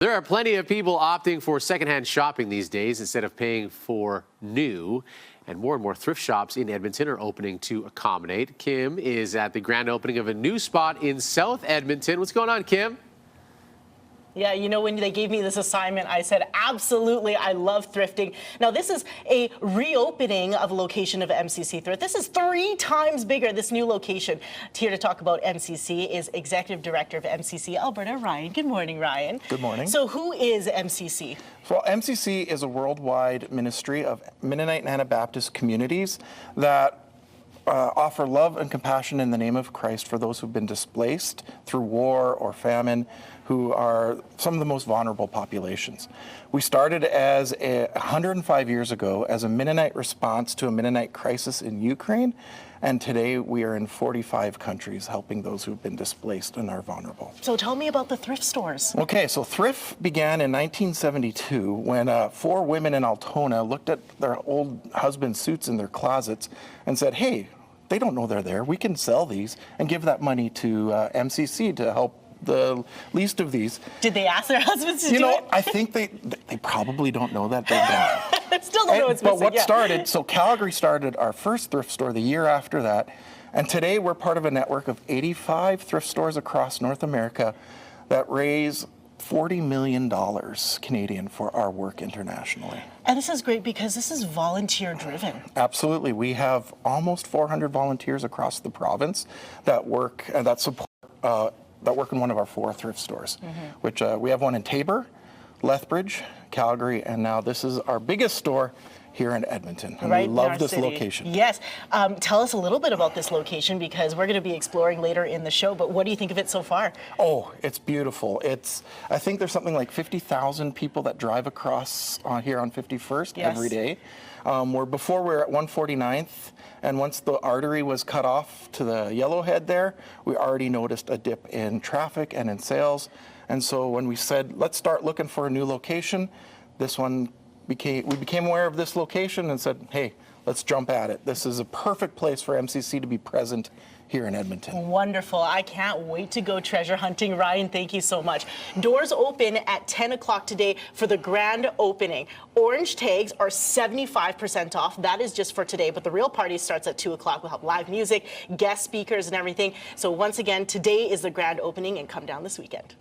There are plenty of people opting for secondhand shopping these days instead of paying for new. And more thrift shops in Edmonton are opening to accommodate. Kim is at the grand opening of a new spot in South Edmonton. What's going on, Kim? Yeah, you know, when they gave me this assignment, I said, absolutely, I love thrifting. Now, this is a reopening of a location of MCC Thrift. This is 3 times bigger, this new location. Here to talk about MCC is Executive Director of MCC Alberta, Ryan. Good morning, Ryan. Good morning. So who is MCC? Well, MCC is a worldwide ministry of Mennonite and Anabaptist communities that offer love and compassion in the name of Christ for those who've been displaced through war or famine, who are some of the most vulnerable populations. We started as 105 years ago as a Mennonite response to a Mennonite crisis in Ukraine, and today we are in 45 countries helping those who've been displaced and are vulnerable. So tell me about the thrift stores. Okay, so Thrift began in 1972 when 4 women in Altona looked at their old husband's suits in their closets and said, hey, they don't know they're there. We can sell these and give that money to MCC to help the least of these. Did they ask their husbands to do it? You know, I think they probably don't know that they're done. I still don't know what's But missing. what started, so Calgary started our first thrift store the year after that, and today we're part of a network of 85 thrift stores across North America that raise $40 million Canadian for our work internationally. And this is great because this is volunteer driven. Absolutely. We have almost 400 volunteers across the province that work and that support that work in one of our 4 thrift stores, which we have one in Taber, Lethbridge, Calgary, and now this is our biggest store here in Edmonton. And Right we love in our this city. location. Yes. Tell us a little bit about this location because we're going to be exploring later in the show, but what do you think of it so far? Oh, it's beautiful. I think there's something like 50,000 people that drive across here on 51st Yes. every day. Before we were at 149th, and once the artery was cut off to the Yellowhead there, we already noticed a dip in traffic and in sales. And so when we said, let's start looking for a new location, we became aware of this location and said, hey, let's jump at it. This is a perfect place for MCC to be present here in Edmonton. Wonderful. I can't wait to go treasure hunting. Ryan, thank you so much. Doors open at 10 o'clock today for the grand opening. Orange tags are 75% off. That is just for today, but the real party starts at 2 o'clock. We'll have live music, guest speakers, and everything. So once again, today is the grand opening, and come down this weekend.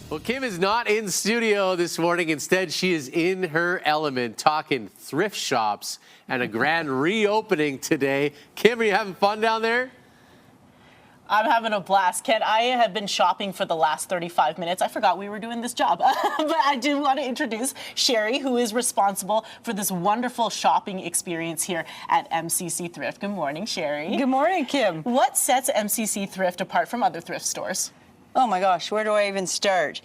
Well, Kim is not in studio this morning. Instead, she is in her element talking thrift shops and a grand reopening today. Kim, are you having fun down there? I'm having a blast. Ken, I have been shopping for the last 35 minutes. I forgot we were doing this job. But I do want to introduce Sherry, who is responsible for this wonderful shopping experience here at MCC Thrift. Good morning, Sherry. Good morning, Kim. What sets MCC Thrift apart from other thrift stores? Oh my gosh, where do I even start?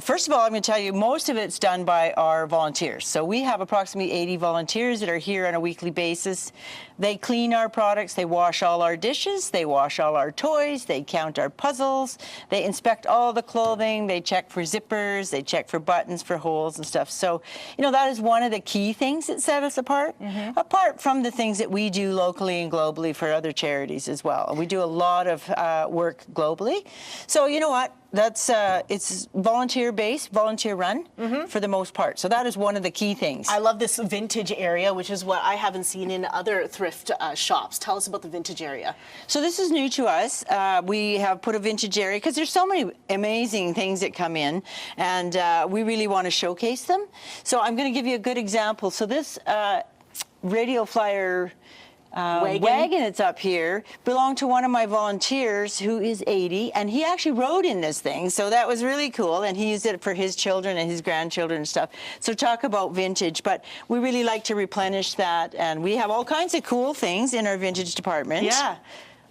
First of all, I'm going to tell you, most of it's done by our volunteers. So we have approximately 80 volunteers that are here on a weekly basis. They clean our products, they wash all our dishes, they wash all our toys, they count our puzzles, they inspect all the clothing, they check for zippers, they check for buttons, for holes and stuff. So, you know, that is one of the key things that set us apart, apart from the things that we do locally and globally for other charities as well. We do a lot of work globally. So, you know what? That's it's volunteer-based, volunteer-run for the most part. So that is one of the key things. I love this vintage area, which is what I haven't seen in other thrift shops. Tell us about the vintage area. So this is new to us. We have put a vintage area because there's so many amazing things that come in, and we really want to showcase them. So I'm going to give you a good example. So this radio flyer wagon that's up here belonged to one of my volunteers who is 80, and he actually rode in this thing, so that was really cool, and he used it for his children and his grandchildren and stuff. So talk about vintage, but we really like to replenish that, and we have all kinds of cool things in our vintage department. Yeah.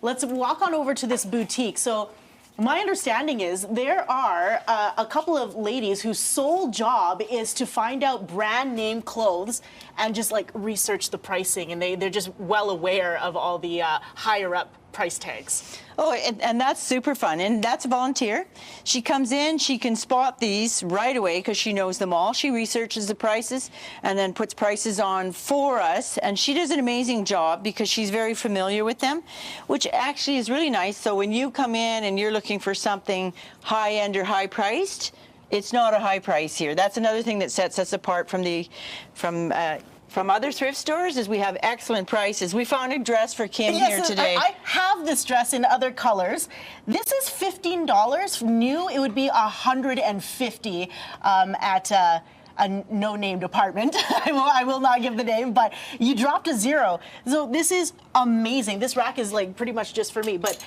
Let's walk on over to this boutique. So my understanding is there are a couple of ladies whose sole job is to find out brand name clothes and just like research the pricing, and they're just well aware of all the higher up price tags. Oh, and that's super fun, and that's a volunteer. She comes in, she can spot these right away because she knows them all. She researches the prices and then puts prices on for us, and she does an amazing job because she's very familiar with them, which actually is really nice. So when you come in and you're looking for something high-end or high-priced, It's not a high price here. That's another thing that sets us apart from other thrift stores is we have excellent prices. We found a dress for Kim here today. I have this dress in other colors. This is $15 new. It would be $150 at a no-name department. I will not give the name, but you dropped a zero. So this is amazing. This rack is like pretty much just for me. But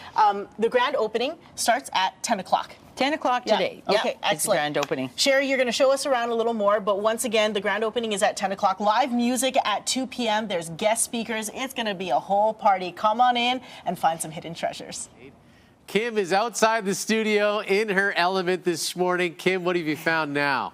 the grand opening starts at 10 o'clock. 10 o'clock today. Yeah. Okay, It's excellent. the grand opening. Sherry, you're going to show us around a little more, but once again, the grand opening is at 10 o'clock. Live music at 2 p.m. There's guest speakers. It's going to be a whole party. Come on in and find some hidden treasures. Kim is outside the studio in her element this morning. Kim, what have you found now?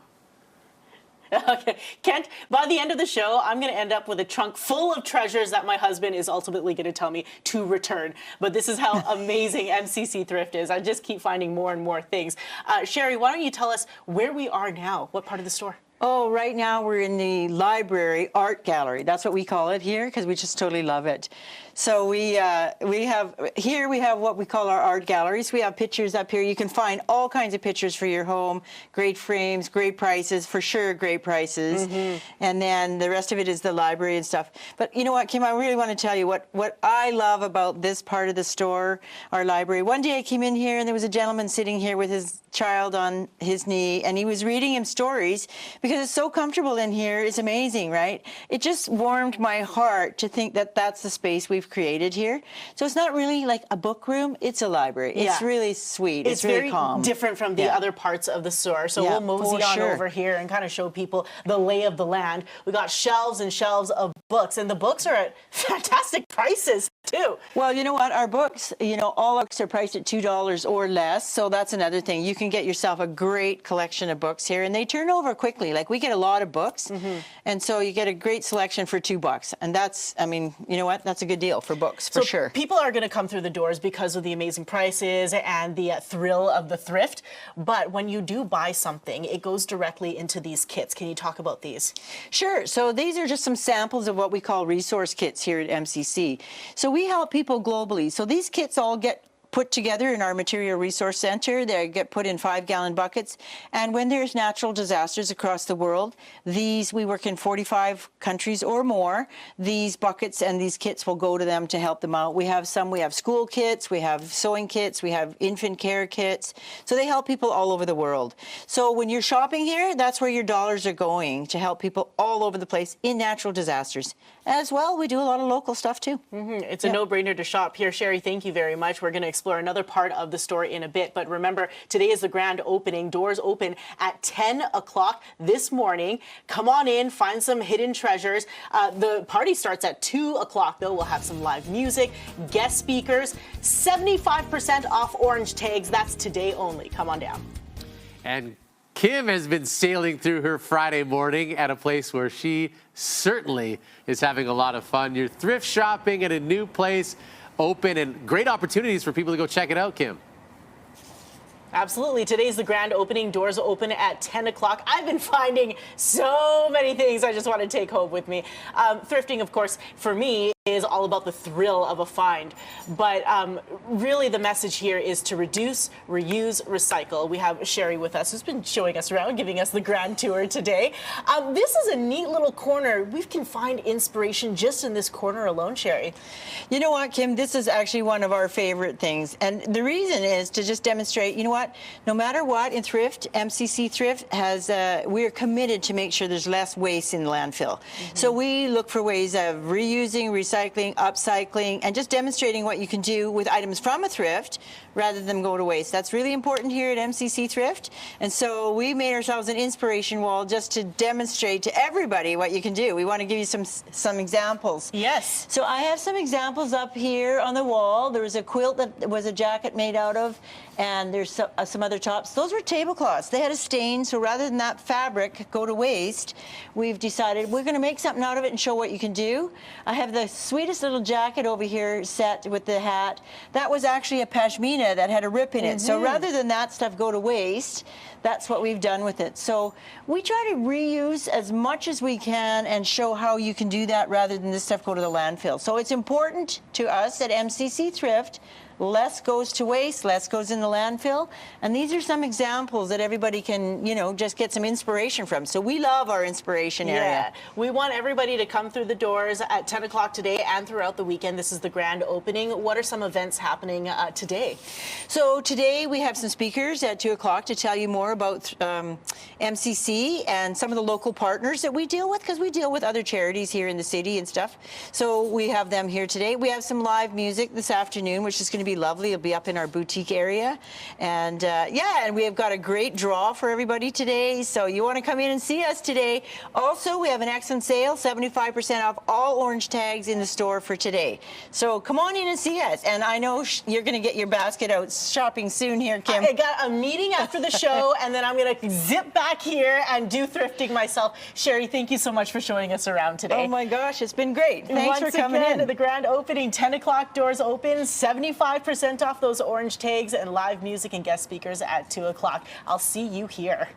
Okay, Kent, by the end of the show, I'm going to end up with a trunk full of treasures that my husband is ultimately going to tell me to return. But this is how amazing MCC Thrift is. I just keep finding more and more things. Sherry, why don't you tell us where we are now? What part of the store? Oh, right now we're in the library art gallery. That's what we call it here because we just totally love it. So we have what we call our art galleries. We have pictures up here. You can find all kinds of pictures for your home. Great frames, great prices, for sure, great prices. Mm-hmm. And then the rest of it is the library and stuff. But you know what, Kim, I really want to tell you what I love about this part of the store, our library. One day I came in here and there was a gentleman sitting here with his child on his knee and he was reading him stories because it's so comfortable in here. It's amazing, right? It just warmed my heart to think that that's the space we've created here. So it's not really like a book room, it's a library. It's really sweet. It's really calm. It's very different from the other parts of the store. So we'll mosey on over here and kind of show people the lay of the land. We got shelves and shelves of books, and the books are at fantastic prices too. Well, you know what? Our books, all books are priced at $2 or less. So that's another thing. You can get yourself a great collection of books here, and they turn over quickly. Like we get a lot of books, and so you get a great selection for $2. And that's, you know what? That's a good deal for books, for sure. People are going to come through the doors because of the amazing prices and the thrill of the thrift. But when you do buy something, it goes directly into these kits. Can you talk about these? Sure. So these are just some samples of what we call resource kits here at MCC. So we help people globally. So these kits all get put together in our Material Resource Center. They get put in 5-gallon buckets. And when there's natural disasters across the world, we work in 45 countries or more, these buckets and these kits will go to them to help them out. We have school kits, we have sewing kits, we have infant care kits. So they help people all over the world. So when you're shopping here, that's where your dollars are going, to help people all over the place in natural disasters. As well, we do a lot of local stuff too. It's a no-brainer to shop here. Sherry, thank you very much. We're going to explore another part of the store in a bit. But remember, today is the grand opening. Doors open at 10 o'clock this morning. Come on in, find some hidden treasures. The party starts at 2 o'clock, though. We'll have some live music, guest speakers, 75% off orange tags. That's today only. Come on down. And Kim has been sailing through her Friday morning at a place where she certainly is having a lot of fun. You're thrift shopping at a new place, open, and great opportunities for people to go check it out, Kim. Absolutely. Today's the grand opening. Doors open at 10 o'clock. I've been finding so many things I just want to take home with me. Thrifting, of course, for me, is all about the thrill of a find. But really the message here is to reduce, reuse, recycle. We have Sherry with us, who's been showing us around, giving us the grand tour today. This is a neat little corner. We can find inspiration just in this corner alone, Sherry. You know what, Kim? This is actually one of our favorite things. And the reason is to just demonstrate, you know what? No matter what, in Thrift, MCC Thrift we are committed to make sure there's less waste in the landfill. So we look for ways of reusing, recycling, upcycling, and just demonstrating what you can do with items from a thrift rather than go to waste. That's really important here at MCC Thrift. And so we made ourselves an inspiration wall just to demonstrate to everybody what you can do. We want to give you some examples. Yes. So I have some examples up here on the wall. There was a quilt that was a jacket made out of, and there's some other tops. Those were tablecloths. They had a stain, so rather than that fabric go to waste, we've decided we're going to make something out of it and show what you can do. I have the sweetest little jacket over here set with the hat. That was actually a pashmina that had a rip in it. So rather than that stuff go to waste, that's what we've done with it. So we try to reuse as much as we can and show how you can do that rather than this stuff go to the landfill. So it's important to us at MCC Thrift less goes to waste, less goes in the landfill. And these are some examples that everybody can, just get some inspiration from. So we love our inspiration area. Yeah, we want everybody to come through the doors at 10 o'clock today and throughout the weekend. This is the grand opening. What are some events happening today? So today we have some speakers at 2 o'clock to tell you more about MCC and some of the local partners that we deal with, because we deal with other charities here in the city and stuff. So we have them here today. We have some live music this afternoon, which is going to be lovely. It'll be up in our boutique area. And and we have got a great draw for everybody today. So you want to come in and see us today. Also, we have an excellent sale, 75% off all orange tags in the store for today. So come on in and see us. And I know you're going to get your basket out shopping soon here, Kim. I got a meeting after the show, and then I'm going to zip back here and do thrifting myself. Sherry, thank you so much for showing us around today. Oh my gosh, it's been great. Thanks Once for coming again, in. The grand opening, 10 o'clock doors open, 75% off those orange tags, and live music and guest speakers at 2 o'clock. I'll see you here.